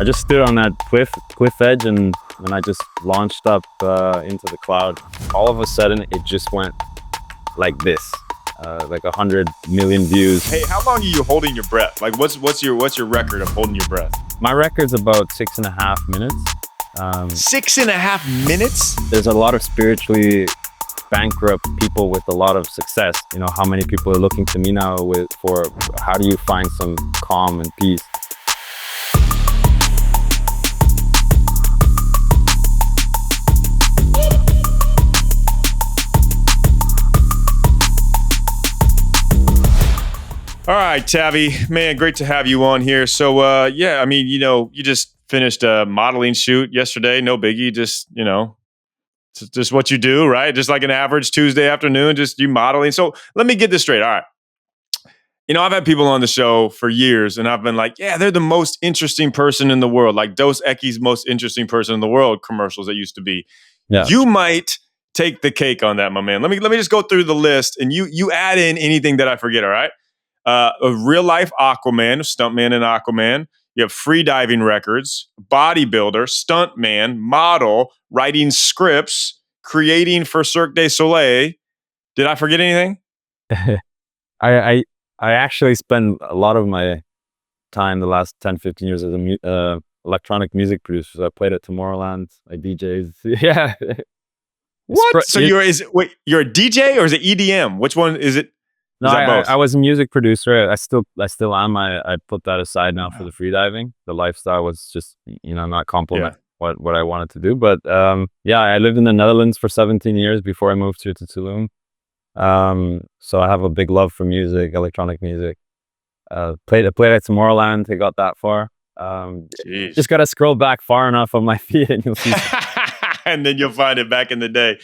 I just stood on that cliff edge and I just launched up into the cloud. All of a sudden, it just went like this, like 100 million views. Hey, how long are you holding your breath? Like, what's your record of holding your breath? My record's about 6.5 minutes. 6.5 minutes? There's a lot of spiritually bankrupt people with a lot of success. You know, how many people are looking to me now for how do you find some calm and peace? All right, Tavi, man, great to have you on here. So, yeah, I mean, you just finished a modeling shoot yesterday. No biggie, just what you do, right? Just like an average Tuesday afternoon, just you modeling. So let me get this straight. All right. I've had people on the show for years and I've been like, yeah, they're the most interesting person in the world. Like Dos Equis' most interesting person in the world commercials that used to be. Yeah. You might take the cake on that, my man. Let me just go through the list and you add in anything that I forget, all right? A real life Aquaman, stuntman in Aquaman. You have freediving records, bodybuilder, stuntman, model, writing scripts, creating for Cirque du Soleil. Did I forget anything? I actually spend a lot of my time the last 10, 15 years as an electronic music producer. So I played at Tomorrowland, I DJs. Yeah. What? So you're a DJ or is it EDM? Which one is it? No, I was a music producer. I still am. I put that aside now for the freediving. The lifestyle was just, not complement what I wanted to do. But yeah, I lived in the Netherlands for 17 years before I moved here to Tulum. So I have a big love for music, electronic music. Played at Tomorrowland. I got that far. Just got to scroll back far enough on my feed and you'll see. And then you'll find it back in the day.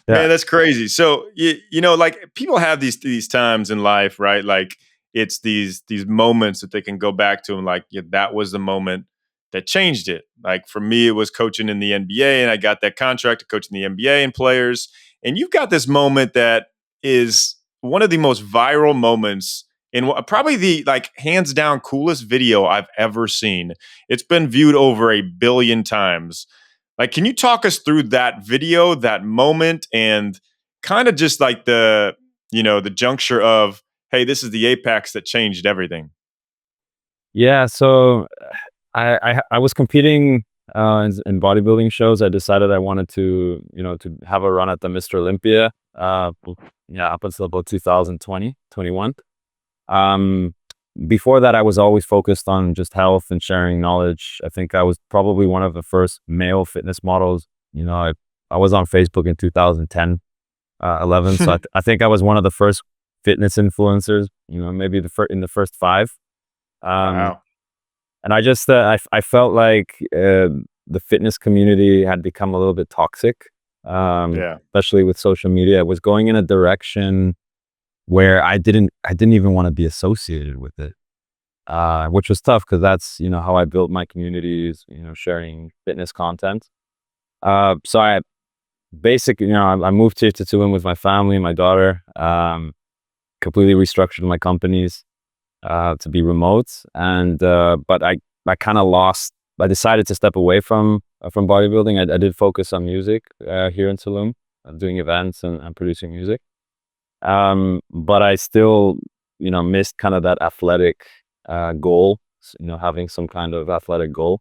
Yeah. Man, that's crazy. So, like people have these times in life, right? Like it's these moments that they can go back to and like, that was the moment that changed it. Like for me, it was coaching in the NBA and I got that contract to coach in the NBA and players. And you've got this moment that is one of the most viral moments in probably the like hands down coolest video I've ever seen. It's been viewed over 1 billion times. Like, can you talk us through that video, that moment, and kind of just like the juncture of, hey, this is the apex that changed everything? Yeah. So I was competing in bodybuilding shows. I decided I wanted to have a run at the Mr. Olympia. Up until about 2020, 21. Before that, I was always focused on just health and sharing knowledge. I think I was probably one of the first male fitness models. I was on Facebook in 2010, 11. So I think I was one of the first fitness influencers, maybe in the first 5. Wow. And I just, I felt like the fitness community had become a little bit toxic, especially with social media. It was going in a direction where I didn't even want to be associated with it, which was tough because that's, how I built my communities, sharing fitness content. So I basically, I moved here to Tulum with my family and my daughter, completely restructured my companies to be remote. And, but I kind of I decided to step away from bodybuilding. I did focus on music here in Tulum, doing events and producing music. But I still, missed kind of that athletic goal, having some kind of athletic goal.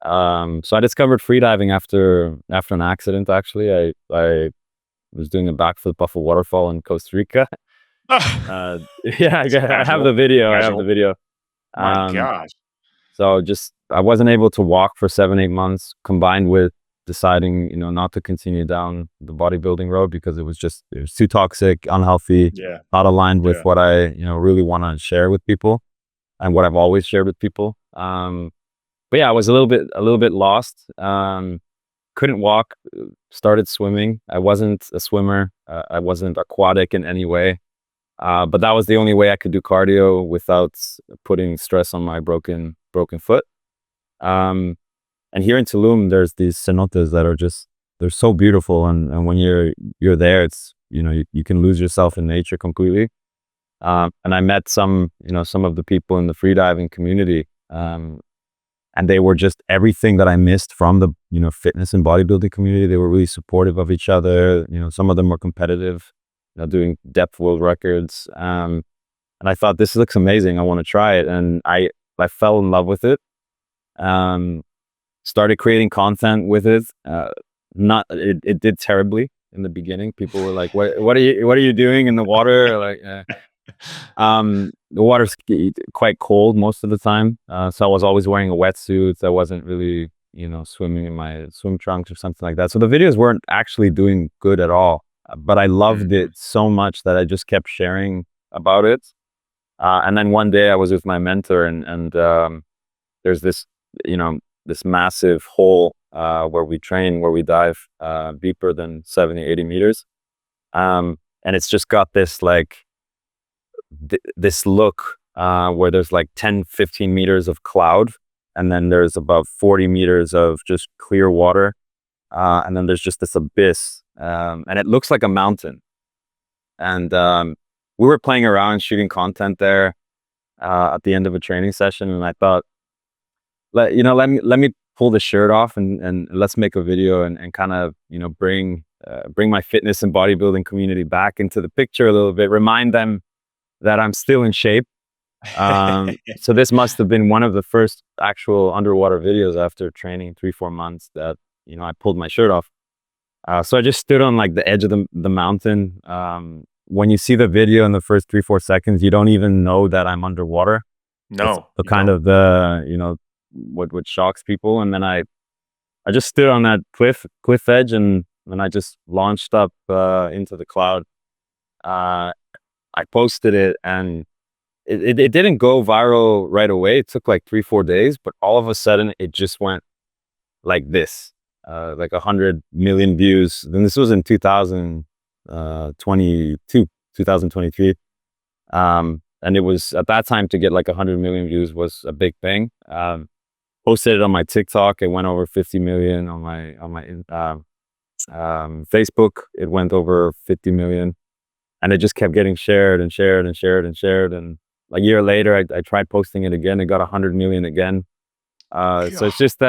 So I discovered freediving after an accident. Actually, I was doing a backflip off a waterfall in Costa Rica. I have the video. My gosh. So I wasn't able to walk for 7-8 months, combined with deciding, not to continue down the bodybuilding road because it was too toxic, unhealthy, not aligned with what I, really want to share with people and what I've always shared with people. But yeah, I was a little bit lost. Couldn't walk, started swimming. I wasn't a swimmer. I wasn't aquatic in any way. But that was the only way I could do cardio without putting stress on my broken foot. And here in Tulum, there's these cenotes that are they're so beautiful. And when you're there, it's, you can lose yourself in nature completely. And I met some of the people in the freediving community. and they were just everything that I missed from the, fitness and bodybuilding community. They were really supportive of each other. Some of them were competitive, doing depth world records. And I thought, this looks amazing. I want to try it. And I fell in love with it. Started creating content with it. It did terribly in the beginning. People were like, what are you doing in the water? Like, the water's quite cold most of the time. So I was always wearing a wetsuit. I wasn't really, swimming in my swim trunks or something like that. So the videos weren't actually doing good at all. But I loved it so much that I just kept sharing about it. And then one day I was with my mentor, and there's this, this massive hole where we train, where we dive deeper than 70, 80 meters. And it's just got this like, this look where there's like 10, 15 meters of cloud, and then there's about 40 meters of just clear water. And then there's just this abyss, and it looks like a mountain. And we were playing around shooting content there at the end of a training session, and I thought, let me pull the shirt off and let's make a video and kind of bring my fitness and bodybuilding community back into the picture a little bit, remind them that I'm still in shape. So this must have been one of the first actual underwater videos after training 3-4 months that I pulled my shirt off. So I just stood on like the edge of the mountain. When you see the video in the first 3-4 seconds, you don't even know that I'm underwater. No, it's kind of the what shocks people. And then I just stood on that cliff edge, and then I just launched up into the cloud. I posted it, and it didn't go viral right away. It took like 3-4 days, but all of a sudden it just went like this, like 100 million views. Then this was in 2023. And it was at that time, to get like 100 million views was a big thing. Posted it on my TikTok. It went over 50 million on my Facebook. It went over 50 million. And it just kept getting shared and shared and shared and shared. And a year later, I tried posting it again. It got 100 million again. So it's just,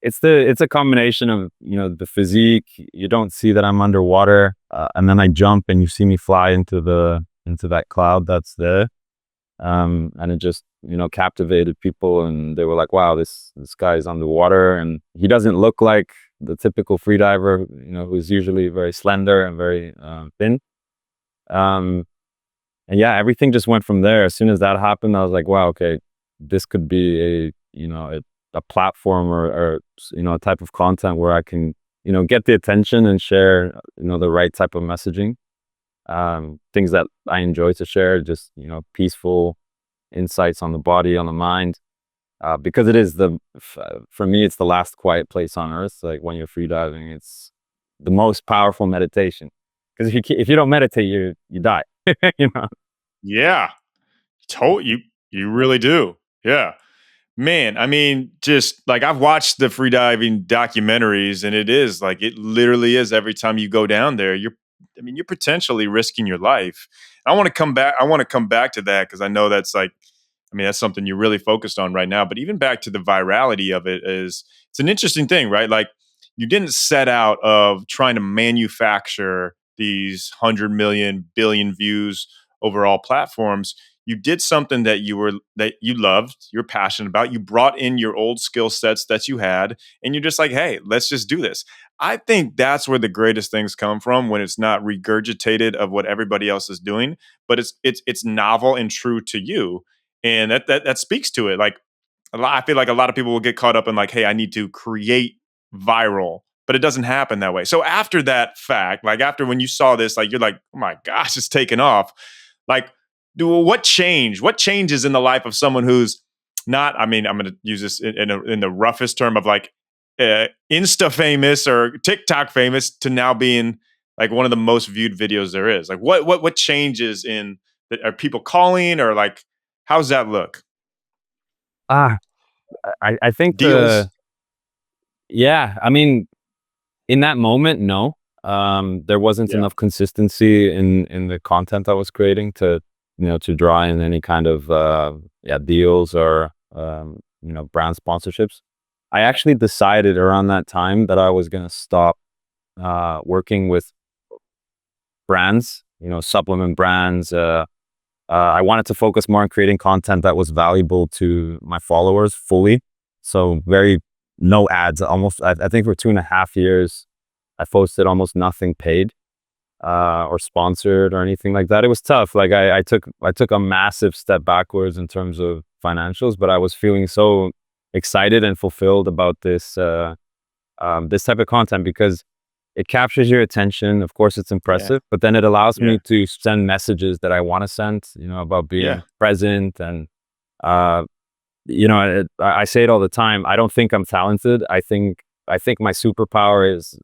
it's a combination of, the physique. You don't see that I'm underwater. And then I jump and you see me fly into that cloud that's there. And it just, captivated people, and they were like, wow, this guy is underwater, and he doesn't look like the typical freediver, who's usually very slender and very thin. And yeah, everything just went from there. As soon as that happened, I was like, wow, okay, this could be a platform or a type of content where I can, get the attention and share, the right type of messaging. Things that I enjoy to share, just, peaceful insights on the body, on the mind. Because it is for me, it's the last quiet place on earth. Like when you're freediving, it's the most powerful meditation. Because if you don't meditate, you die. Yeah, you really do. Yeah, man. I mean, just like I've watched the freediving documentaries, and it literally is. Every time you go down there, you're potentially risking your life. I want to come back to that, because I know that's like, that's something you're really focused on right now. But even back to the virality of it's an interesting thing, right? Like, you didn't set out of trying to manufacture these 100 million, billion views over all platforms. You did something that you loved, you're passionate about. You brought in your old skill sets that you had, and you're just like, hey, let's just do this. I think that's where the greatest things come from, when it's not regurgitated of what everybody else is doing, but it's novel and true to you. And that speaks to it. Like, I feel like a lot of people will get caught up in like, hey, I need to create viral, but it doesn't happen that way. So after that fact, like after when you saw this, like you're like, oh my gosh, it's taken off. Like, what changes in the life of someone who's not, I'm going to use this in the roughest term of like Insta famous or TikTok famous, to now being like one of the most viewed videos there is. Like what changes are people calling, or like, how's that look? I think Deals. yeah, in that moment, no. There wasn't enough consistency in the content I was creating to draw in any kind of deals or brand sponsorships. I actually decided around that time that I was going to stop working with brands, supplement brands. I wanted to focus more on creating content that was valuable to my followers fully. So no ads. Almost, I think for 2.5 years, I posted almost nothing paid or sponsored or anything like that. It was tough. Like I took a massive step backwards in terms of financials, but I was feeling so excited and fulfilled about this this type of content because it captures your attention. Of course, it's impressive, but then it allows me to send messages that I want to send, about being present. And, I say it all the time. I don't think I'm talented. I think my superpower is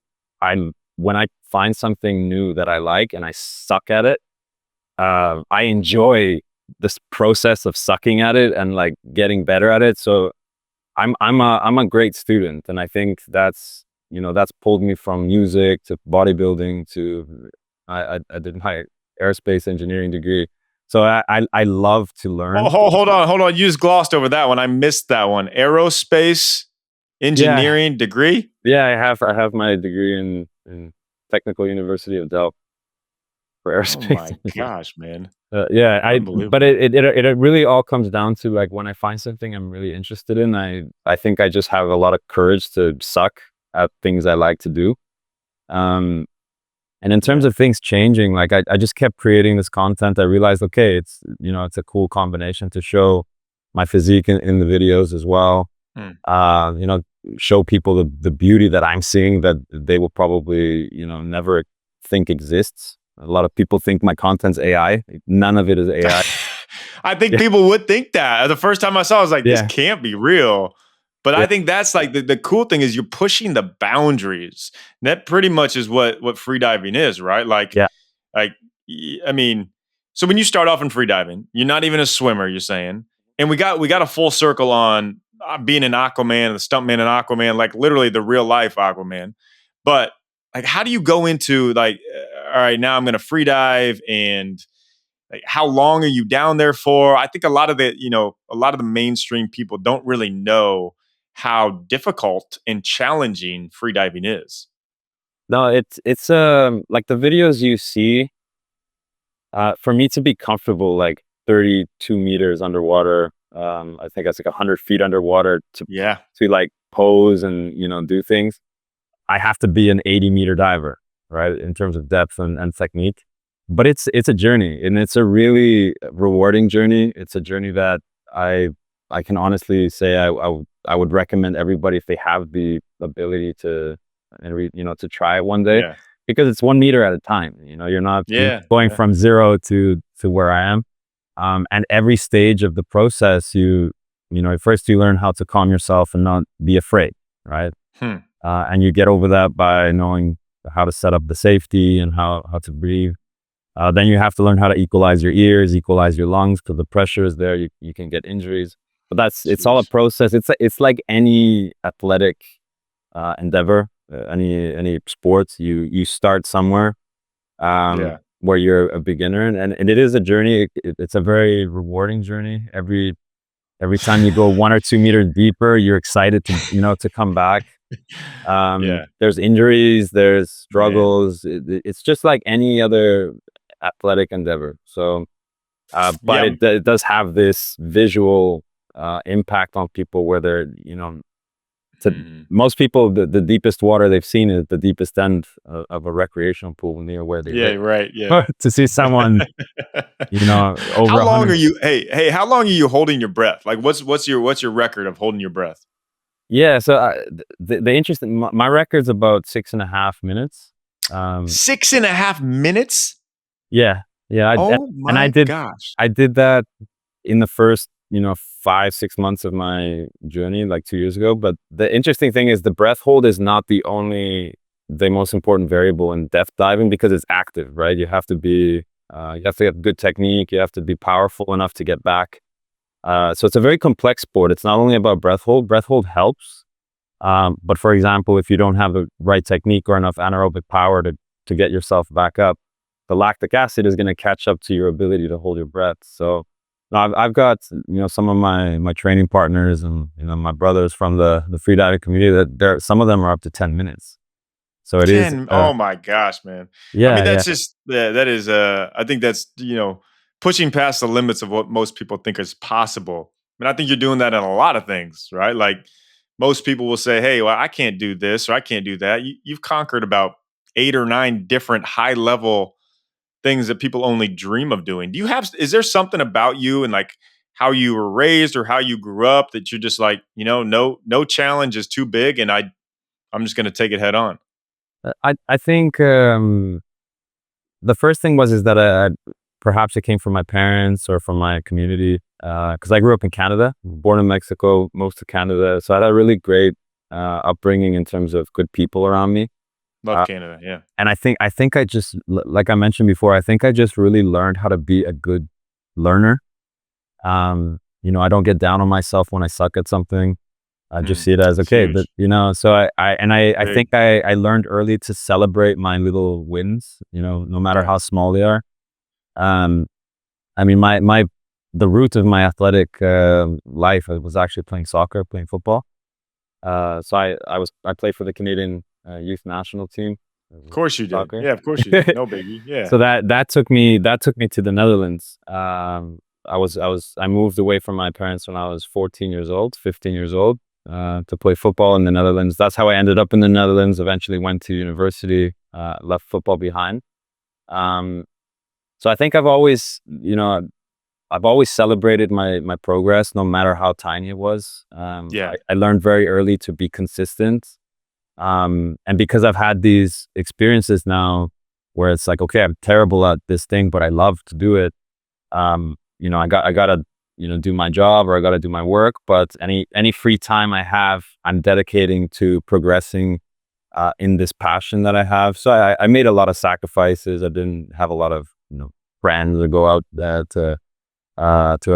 when I find something new that I like and I suck at it, I enjoy this process of sucking at it and like getting better at it. So I'm a great student. And I think that's pulled me from music to bodybuilding to I did my aerospace engineering degree. So I love to learn. Oh, hold on. You just glossed over that one. I missed that one. Aerospace engineering degree? Yeah, I have my degree in Technical University of Delft for aerospace. Oh my gosh, man. But it really all comes down to like when I find something I'm really interested in, I think I just have a lot of courage to suck at things I like to do. And in terms of things changing, like I just kept creating this content. I realized, okay, it's a cool combination to show my physique in the videos as well. Show people the beauty that I'm seeing that they will probably, never think exists. A lot of people think my content's AI. None of it is AI. I think people would think that. The first time I saw it, I was like, this can't be real. But I think that's like the cool thing is you're pushing the boundaries. That pretty much is what freediving is, right? I mean, so when you start off in freediving, you're not even a swimmer, you're saying. And we got a full circle on being an Aquaman, the stuntman in Aquaman, like literally the real life Aquaman. But like, how do you go into like, all right, now I'm going to freedive, and like, how long are you down there for? I think a lot of the mainstream people don't really know how difficult and challenging freediving is. No, it's like the videos you see, for me to be comfortable, like 32 meters underwater, I think that's like 100 feet underwater to like pose and, do things. I have to be an 80-meter diver, right? In terms of depth and technique. But it's a journey, and it's a really rewarding journey. It's a journey that I can honestly say I would recommend everybody if they have the ability to try it one day, because it's 1 meter at a time. You're not going from zero to where I am. And every stage of the process, first you learn how to calm yourself and not be afraid, right? And you get over that by knowing how to set up the safety and how to breathe. Then you have to learn how to equalize your ears, equalize your lungs, because the pressure is there. You can get injuries, but it's all a process. It's like any athletic endeavor, any sports. You start somewhere where you're a beginner, and it is a journey. It's a very rewarding journey. Every time you go 1 or 2 meters deeper, you're excited to come back. There's injuries, there's struggles. It's just like any other athletic endeavor. So, but it does have this visual impact on people where they're, most people, the deepest water they've seen is the deepest end of a recreational pool near where they live. To see someone, over how long are you? Hey, how long are you holding your breath? Like, what's your record of holding your breath? Yeah, so the interesting, my record's about 6.5 minutes. 6.5 minutes? Yeah. Gosh. I did that in the first, 5-6 months of my journey, like 2 years ago. But the interesting thing is the breath hold is not the most important variable in depth diving, because it's active, right? You have to have good technique. You have to be powerful enough to get back. So it's a very complex sport. It's not only about breath hold. Breath hold helps. But for example, if you don't have the right technique or enough anaerobic power to get yourself back up, the lactic acid is going to catch up to your ability to hold your breath. So No, I've got, some of my training partners and, my brothers from the freediving community that some of them are up to 10 minutes. So it is, 10, oh my gosh, man. I mean, yeah, yeah. that's just yeah, that is, I think that's, pushing past the limits of what most people think is possible. And I think you're doing that in a lot of things, right? Like most people will say, "Hey, well, I can't do this or I can't do that." You've conquered about 8 or 9 different high level things that people only dream of doing. Is there something about you and like how you were raised or how you grew up that you're just like, no challenge is too big and I'm just going to take it head on. I think, the first thing is that perhaps it came from my parents or from my community, because I grew up in Canada, born in Mexico, most of Canada. So I had a really great upbringing in terms of good people around me. Love Uh, Canada. Yeah. and I think I just, like I mentioned before, I think I just really learned how to be a good learner. I don't get down on myself when I suck at something. I just see it as It's okay, but huge. so I Big. think I learned early to celebrate my little wins, no matter Yeah. how small they are. Um, I mean, the root of my athletic life was actually playing soccer, playing football. So I played for the Canadian youth national team, Of course you did. soccer. Yeah, of course you did. No biggie. Yeah. So that took me to the Netherlands. I moved away from my parents when I was 14 years old, 15 years old, to play football in the Netherlands. That's how I ended up in the Netherlands. Eventually went to university, left football behind. Um, so I think I've always celebrated my progress, no matter how tiny it was. Yeah. I learned very early to be consistent. And because I've had these experiences now where it's like, okay, I'm terrible at this thing, but I love to do it. I gotta, do my job or I gotta do my work, but any free time I have, I'm dedicating to progressing in this passion that I have. So I made a lot of sacrifices. I didn't have a lot of, friends or go out to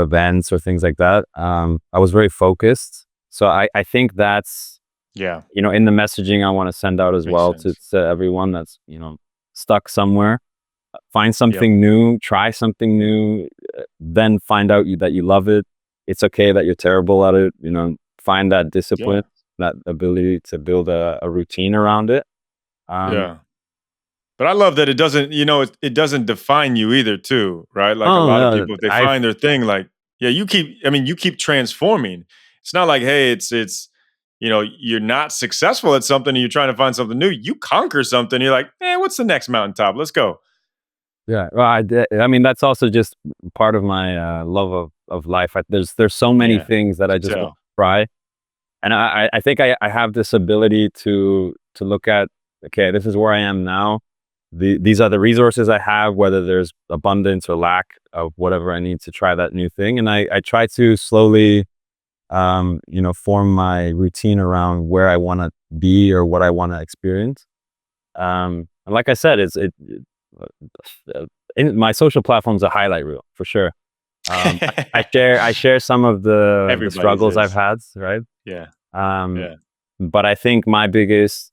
events or things like that. I was very focused. So I think that's, Yeah. in the messaging I want to send out as Makes well to, sense. to everyone that's, stuck somewhere. Find Yep. something new, try something new, then find out that you love it. It's okay that you're terrible at it. Find that Yeah. discipline, that ability to build a routine around it. Um, Yeah. But I love that it doesn't, it doesn't define you either, too, right? Like a oh lot of no, people, if they find their thing, like, yeah, you keep transforming. It's not like, hey, you're not successful at something and you're trying to find something new. You conquer something. You're like, what's the next mountaintop? Let's go. yeah. Well, I mean, that's also just part of my love of life. There's so many Yeah. things that I Can just want tell. to try. And I think I have this ability to look at, okay, this is where I am now. These are the resources I have, whether there's abundance or lack of whatever I need to try that new thing. And I try to slowly, form my routine around where I want to be or what I want to experience. And like I said, my social platform's a highlight reel for sure. I share some of the Everybody's struggles I've is. had, right? Yeah. Um, Yeah. but I think my biggest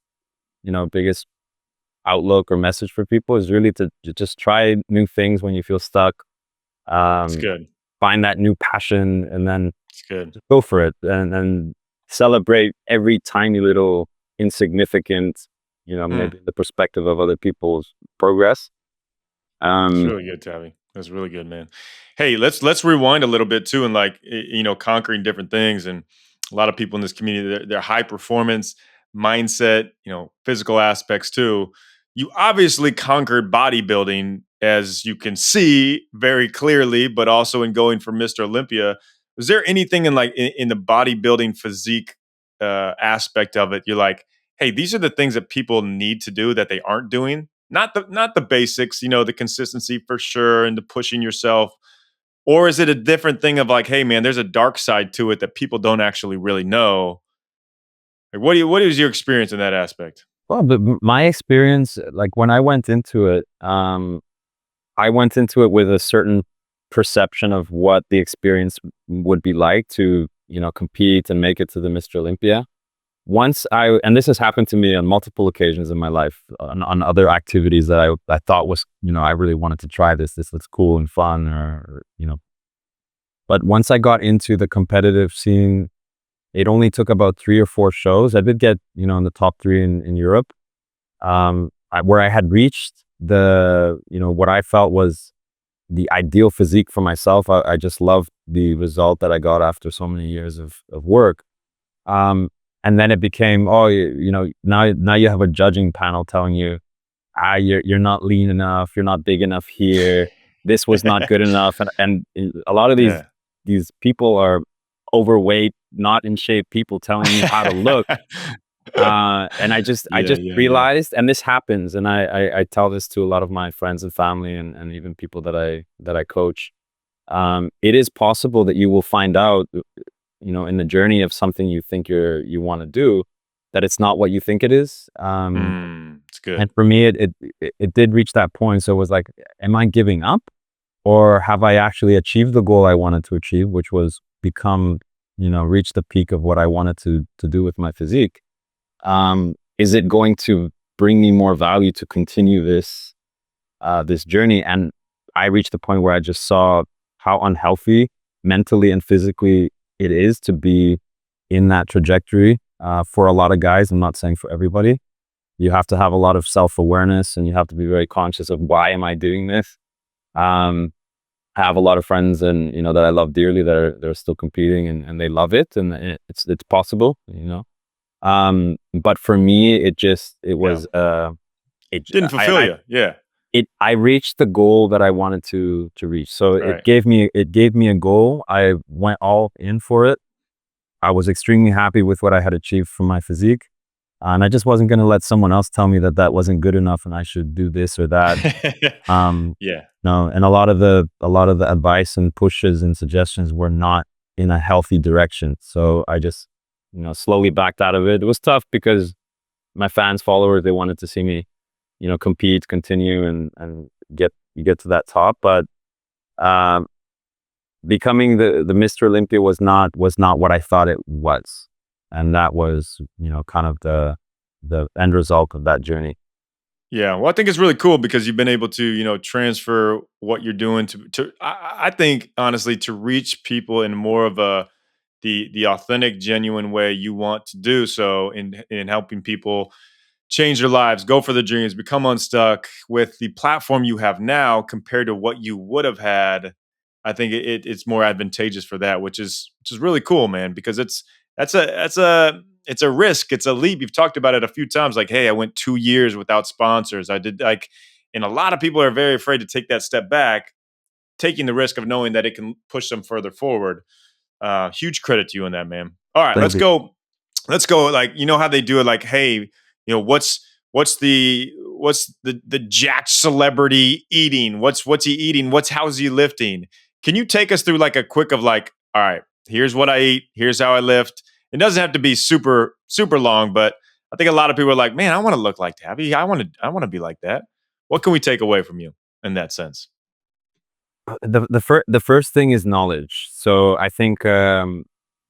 outlook or message for people is really to just try new things when you feel stuck. It's Um, good. find that new passion and then It's good. just go for it and celebrate every tiny little insignificant, Mm. maybe the perspective of other people's progress. It's Um, really good, Tavi. That's really good, man. Hey, let's rewind a little bit too, and like conquering different things. And a lot of people in this community, their high performance mindset, physical aspects too. You obviously conquered bodybuilding, as you can see very clearly, but also in going for Mr. Olympia. Was there anything in like in the bodybuilding physique aspect of it? You're like, hey, these are the things that people need to do that they aren't doing. Not the basics, the consistency for sure and the pushing yourself. Or is it a different thing of like, hey man, there's a dark side to it that people don't actually really know? Like what is your experience in that aspect? well, but my experience, like when I went into it, I went into it with a certain perception of what the experience would be like to, compete and make it to the Mr. Olympia. And this has happened to me on multiple occasions in my life, on other activities that I thought was, I really wanted to try this. This looks cool and fun, or But once I got into the competitive scene, it only took about 3 or 4 shows. I did get, in the top 3 in Europe, where I had reached what I felt was the ideal physique for myself. I just loved the result that I got after so many years of work. And then it became, now you have a judging panel telling you, you're not lean enough, you're not big enough here, this was not good enough, and a lot of these people are overweight, not in shape people telling you how to look. And I just realized, and this happens, and I tell this to a lot of my friends and family, and even people that I coach. It is possible that you will find out, in the journey of something you think you want to do, that it's not what you think it is. It's good. And for me, it did reach that point. So it was like, am I giving up, or have I actually achieved the goal I wanted to achieve, which was reach the peak of what I wanted to do with my physique? Is it going to bring me more value to continue this journey? And I reached the point where I just saw how unhealthy mentally and physically it is to be in that trajectory. For a lot of guys, I'm not saying for everybody, you have to have a lot of self-awareness, and you have to be very conscious of, why am I doing this? I have a lot of friends, and that I love dearly, that they're still competing, and they love it, and it's possible, but for me, it was it didn't fulfill you. Yeah. I reached the goal that I wanted to reach. So it gave me a goal. I went all in for it. I was extremely happy with what I had achieved from my physique. And I just wasn't going to let someone else tell me that wasn't good enough and I should do this or that. No, and a lot of the advice and pushes and suggestions were not in a healthy direction. So I just, slowly backed out of it. It was tough because my fans, followers, they wanted to see me, compete, continue, and get to that top. But becoming the Mr. Olympia was not what I thought it was. And that was, kind of the end result of that journey. Yeah, well, I think it's really cool because you've been able to, transfer what you're doing to. I think honestly, to reach people in more of the authentic, genuine way you want to do so, in helping people change their lives, go for their dreams, become unstuck with the platform you have now compared to what you would have had. I think it's more advantageous for that, which is really cool, man, because that's a risk. It's a leap. You've talked about it a few times. Like, hey, I went 2 years without sponsors. I did and a lot of people are very afraid to take that step back, taking the risk of knowing that it can push them further forward. Huge credit to you on that, man. All right, let's go. Like, how they do it. Like, hey, what's the jacked celebrity eating? What's he eating? How's he lifting? Can you take us through like a quick of like, all right, here's what I eat, here's how I lift. It doesn't have to be super, super long, but I think a lot of people are like, man, I want to look like Tavi. I want to be like that. What can we take away from you in that sense? The first thing is knowledge. So I think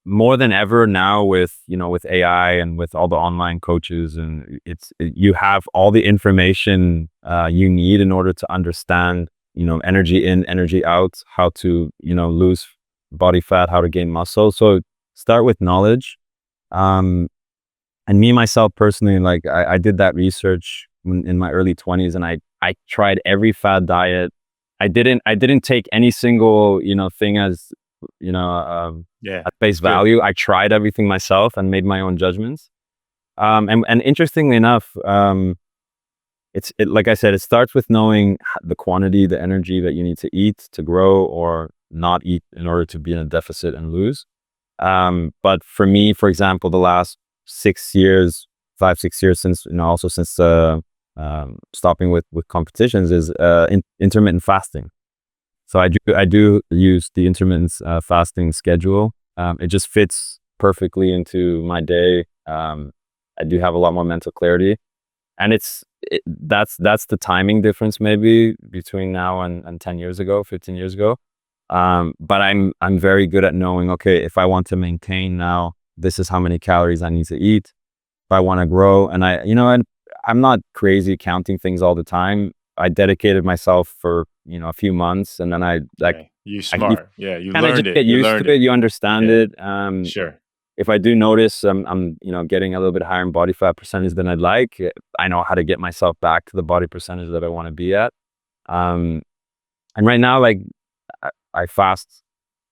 more than ever now, with AI and with all the online coaches, and you have all the information you need in order to understand energy in, energy out, how to lose body fat, how to gain muscle. So start with knowledge. And me myself personally, like I did that research in my early 20s, and I tried every fad diet. I didn't take any single thing as at face value. Good. I tried everything myself and made my own judgments. And interestingly enough, it's like I said, it starts with knowing the quantity, the energy that you need to eat to grow or not eat in order to be in a deficit and lose. But for me, for example, the last 5-6 years since since stopping with competitions is intermittent fasting. So I do use the intermittent fasting schedule. It just fits perfectly into my day. I do have a lot more mental clarity, and that's the timing difference maybe between now and 10 years ago, 15 years ago. But I'm very good at knowing, okay, if I want to maintain now, this is how many calories I need to eat. If I want to grow, and I'm not crazy counting things all the time. I dedicated myself for a few months, and then I You you smart. Yeah, you kind of just learned it. get You used learned to it. it. You understand Yeah, it. sure. If I do notice I'm getting a little bit higher in body fat percentage than I'd like, I know how to get myself back to the body percentage that I want to be at. Um, and right now, like I fast,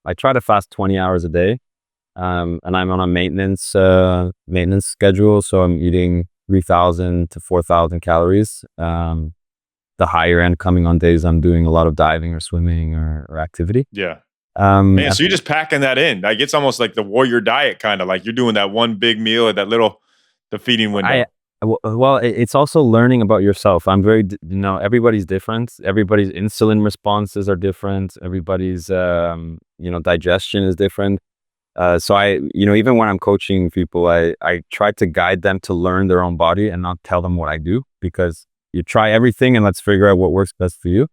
I try to fast 20 hours a day. And I'm on a maintenance schedule, so I'm eating 3,000 to 4,000 calories. The higher end coming on days I'm doing a lot of diving or swimming or activity. Yeah. Man, And so you're just packing that in. Like it's almost like the warrior diet, kind of like you're doing that one big meal at that little the feeding I window. well, it's also learning about yourself. I'm very, everybody's different. Everybody's insulin responses are different. Everybody's, digestion is different. So even when I'm coaching people, I try to guide them to learn their own body and not tell them what I do, because you try everything and let's figure out what works best for you.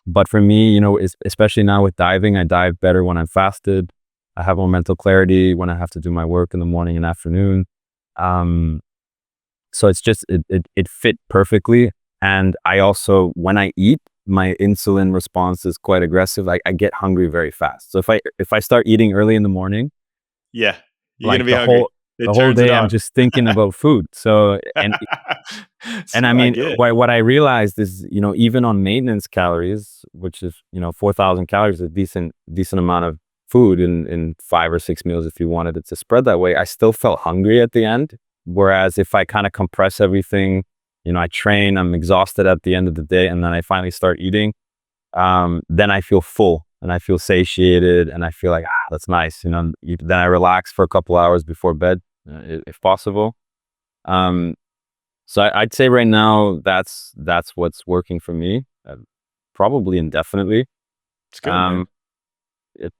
But for me, especially now with diving, I dive better when I'm fasted. I have more mental clarity when I have to do my work in the morning and afternoon. So it's just, it fit perfectly. And I also, when I eat, my insulin response is quite aggressive. I get hungry very fast. So if I start eating early in the morning, Yeah, you're gonna like be hungry. the It whole turns it day, I'm on. just thinking about food. So, and I I mean, get it. what I realized is, even on maintenance calories, which is, 4,000 calories, a decent amount of food in 5 or 6 meals, if you wanted it to spread that way, I still felt hungry at the end. Whereas if I kind of compress everything, I train, I'm exhausted at the end of the day, and then I finally start eating, then I feel full and I feel satiated and I feel like, that's nice. Then I relax for a couple hours before bed, if possible. So I'd say right now that's what's working for me, probably indefinitely. It's good, man. Um,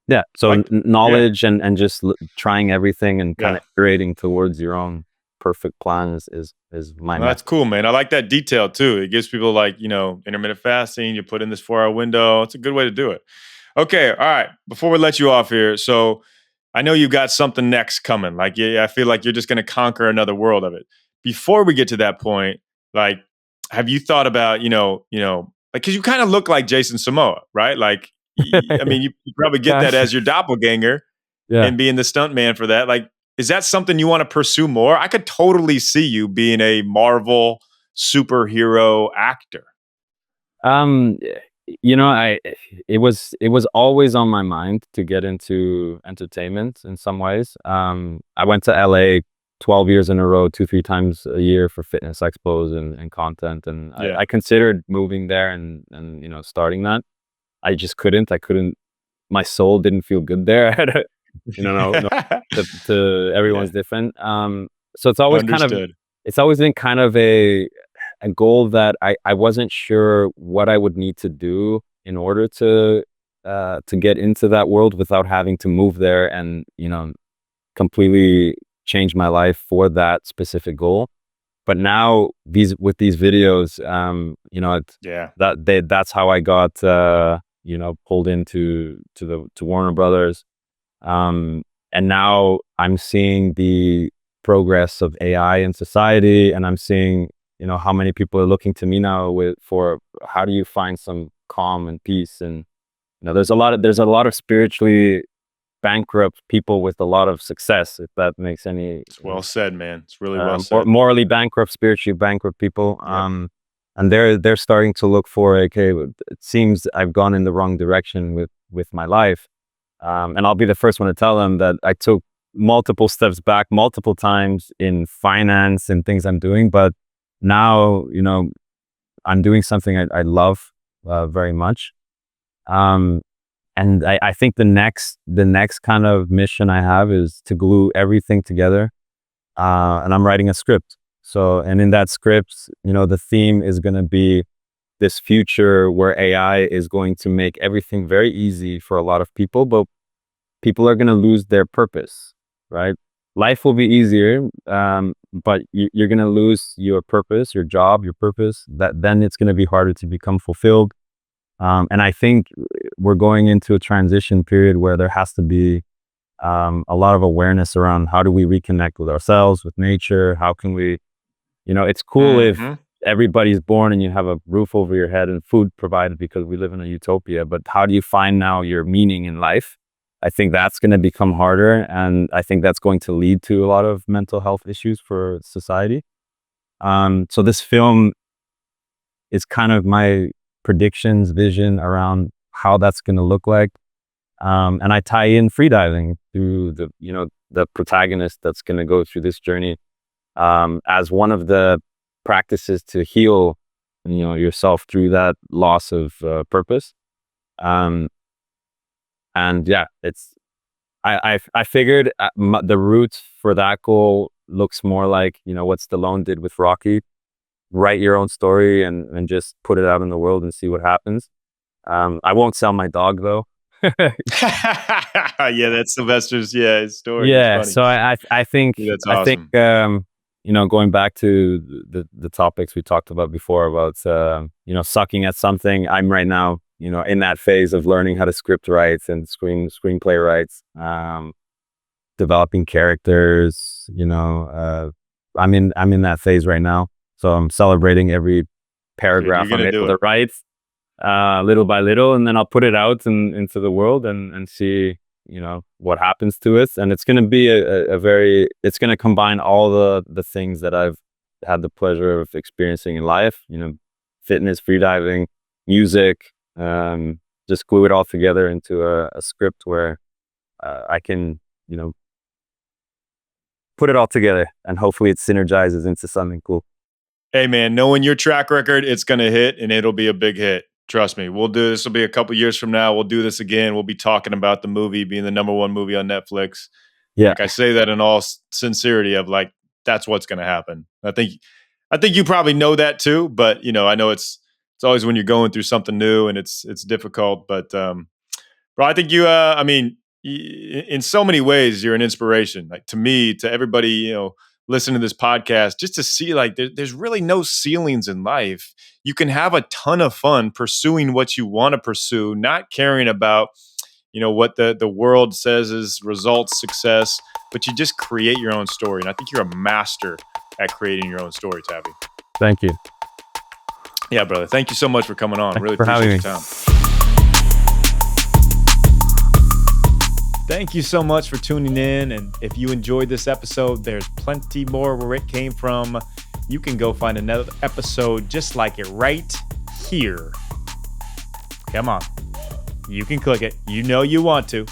yeah. So Like, yeah, knowledge and just trying everything and kind yeah. of iterating towards your own perfect plan is my No, that's method. cool, man. I like that detail too. It gives people like, intermittent fasting, you put in this 4-hour window. It's a good way to do it. Okay. All right. Before we let you off here, so I know you got something next coming. Like, yeah, I feel like you're just going to conquer another world of it. Before we get to that point, like, have you thought about, like, cause you kind of look like Jason Samoa, right? Like, I mean, you probably get that Gosh. as your doppelganger Yeah. and being the stunt man for that. Like, is that something you want to pursue more? I could totally see you being a Marvel superhero actor. Um, it was always on my mind to get into entertainment in some ways. I went to LA 12 years in a row, 2, 3 times a year for fitness expos and content. And Yeah. I considered moving there and, starting that. I just couldn't, my soul didn't feel good there. I had no, to everyone's Yeah. different. So Understood. it's always been kind of a goal that I wasn't sure what I would need to do in order to get into that world without having to move there and, completely change my life for that specific goal. But now with these videos, Yeah. that's how I got, pulled to Warner Brothers. And now I'm seeing the progress of AI in society, and I'm seeing, how many people are looking to me now for how do you find some calm and peace. And, there's a lot of spiritually bankrupt people with a lot of success, if that makes any, It's well said, man. It's really well said. morally bankrupt, spiritually bankrupt people. Yep. And they're starting to look for, okay, it seems I've gone in the wrong direction with my life. And I'll be the first one to tell them that I took multiple steps back multiple times in finance and things I'm doing, but now, I'm doing something I love very much. And I think the next kind of mission I have is to glue everything together. And I'm writing a script. So, and in that script, the theme is going to be this future where AI is going to make everything very easy for a lot of people, but people are going to lose their purpose, right? Life will be easier, but you're going to lose your purpose, your job, your purpose. Then it's going to be harder to become fulfilled. And I think we're going into a transition period where there has to be a lot of awareness around how do we reconnect with ourselves, with nature. How can we, it's cool if Mhm. everybody's born and you have a roof over your head and food provided because we live in a utopia. But how do you find now your meaning in life? I think that's going to become harder. And I think that's going to lead to a lot of mental health issues for society. So this film is kind of my predictions, vision around how that's going to look like. And I tie in freediving through the protagonist that's going to go through this journey as one of the practices to heal, yourself through that loss of purpose. And yeah, I figured the route for that goal looks more like, what Stallone did with Rocky. Write your own story and just put it out in the world and see what happens. I won't sell my dog though. Yeah, that's Sylvester's story. Yeah, so I think that's awesome. Going back to the topics we talked about before about sucking at something. I'm right now in that phase of learning how to script write and screenplay write, developing characters. I'm in that phase right now, so I'm celebrating every paragraph I'm able to write. Little by little, and then I'll put it out into the world and see, what happens to it. And it's going to be it's going to combine all the things that I've had the pleasure of experiencing in life, fitness, freediving, music, just glue it all together into a script where I can, put it all together and hopefully it synergizes into something cool. Hey man, knowing your track record, it's going to hit and it'll be a big hit. Trust me, we'll do this. Will be a couple years from now. We'll do this again. We'll be talking about the movie being the #1 movie on Netflix. Yeah, like I say that in all sincerity of like that's what's going to happen. I think you probably know that too, but I know it's always when you're going through something new and it's difficult. But bro, I think you. In so many ways, you're an inspiration. Like to me, to everybody, listen to this podcast, just to see like there's really no ceilings in life. You can have a ton of fun pursuing what you want to pursue, not caring about, what the world says is results, success, but you just create your own story. And I think you're a master at creating your own story, Tavi. Thank you. Yeah, brother. Thank you so much for coming on. Thanks really for appreciate having your me. time. Thank you so much for tuning in. And if you enjoyed this episode, there's plenty more where it came from. You can go find another episode just like it right here. Come on. You can click it. You know you want to.